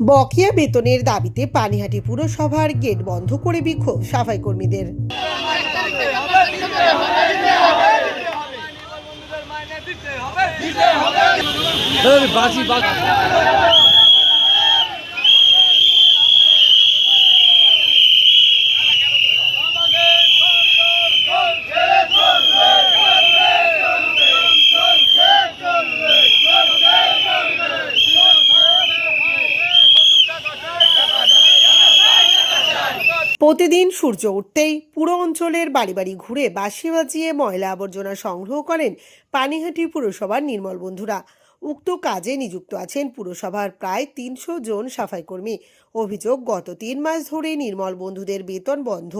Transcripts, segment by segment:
বকেয়া বেতনের দাবিতে পানিহাটি পুরসভার গেট বন্ধ করে বিক্ষোভ সাফাই কর্মীদের। প্রতিদিন সূর্য উঠতেই পুরো অঞ্চলের বাড়ি বাড়ি ঘুরে বাঁশি বাজিয়ে ময়লা আবর্জনা সংগ্রহ করেন পানিহাটি পুরসভার নির্মল বন্ধুরা। উক্ত কাজে নিযুক্ত আছেন পুরসভার প্রায় ৩০০ জন সাফাই কর্মী। অভিযোগ, গত ৩ মাস ধরে নির্মল বন্ধুদের বেতন বন্ধ।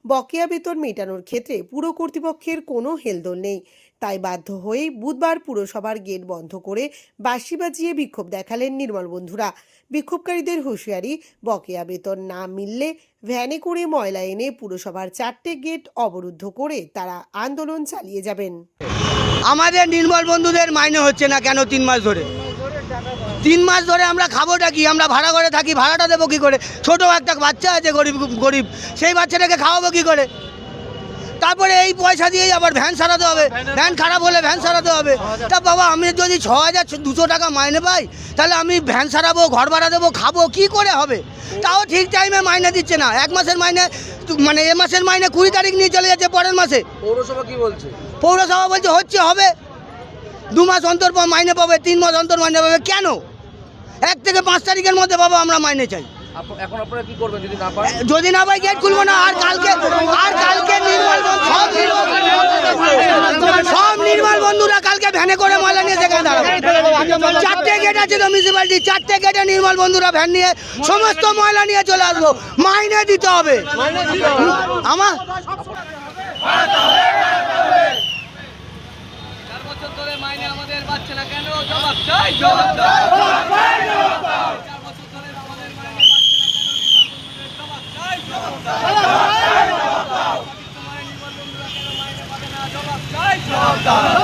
বকেয়া বেতন মেটানোর ক্ষেত্রে পুর কর্তৃপক্ষের কোনো হেলদোল নেই। তাই বাধ্য হয়েই বুধবার পুরসভার গেট বন্ধ করে বাঁশি বাজিয়ে বিক্ষোভ দেখালেন নির্মল বন্ধুরা। বিক্ষোভকারীদের হুঁশিয়ারি, বকেয়া বেতন না মিললে ভ্যানে করে ময়লা এনে পুরসভার 4টে গেট অবরুদ্ধ করে তারা আন্দোলন চালিয়ে যাবেন। আমাদের নির্মল বন্ধুদের মাইনে হচ্ছে না কেন? 3 মাস ধরে 3 মাস ধরে আমরা খাবোটা কি? আমরা ভাড়া করে থাকি, ভাড়াটা দেবো কী করে? ছোটো একটা বাচ্চা আছে, গরিব সেই বাচ্চাটাকে খাওয়াবো কী করে? তারপরে এই পয়সা দিয়েই আবার ভ্যান সারাতে হবে, ভ্যান খারাপ হলে ভ্যান সারাতে হবে। তা বাবা, আমি যদি ৬,২০০ টাকা মাইনে পাই, তাহলে আমি ভ্যান সারাবো, ঘর ভাড়া দেবো, খাবো, কি করে হবে? তাও ঠিক টাইমে মাইনে দিচ্ছে না। 1 মাসের মাইনে, মানে এ মাসের মাইনে 20 তারিখ নিয়ে চলে যাচ্ছে পরের মাসে। পৌরসভা কি বলছে? পৌরসভা বলছে হচ্ছে, হবে, 2 মাস অন্তর মাইনে পাবে, 3 মাস অন্তর মাইনে পাবে। কেন? 1 থেকে 5 তারিখের মধ্যে বাবা আমরা মাইনে চাই। এখন আপনারা কি করবেন যদি না পান? যদি না পাই গেট খুলবো না। আর কালকে সব নির্মল বন্ধুরা কালকে ভ্যানে করে ময়লা নিয়ে সেখানে দাঁড়াবো। 4টে গেট আছে তো মিউনিসিপ্যালিটি, 4টে গেটে নির্মল বন্ধুরা ভ্যান নিয়ে সমস্ত ময়লা নিয়ে চলে আসবো। মাইনে দিতে হবে আমার। 4 বছর ধরে মাইনে আমাদের পাচ্ছে না কেন? জবাব চাই, জবাব চাই, জবাব চাই, জবাব চাই। 4 বছর ধরে আমাদের মাইনে পাচ্ছে না কেন? জবাব চাই, জবাব চাই, জবাব চাই, জবাব চাই। নির্মল বন্ধুরা কেন মাইনে পাবে না? জবাব চাই, জবাব চাই।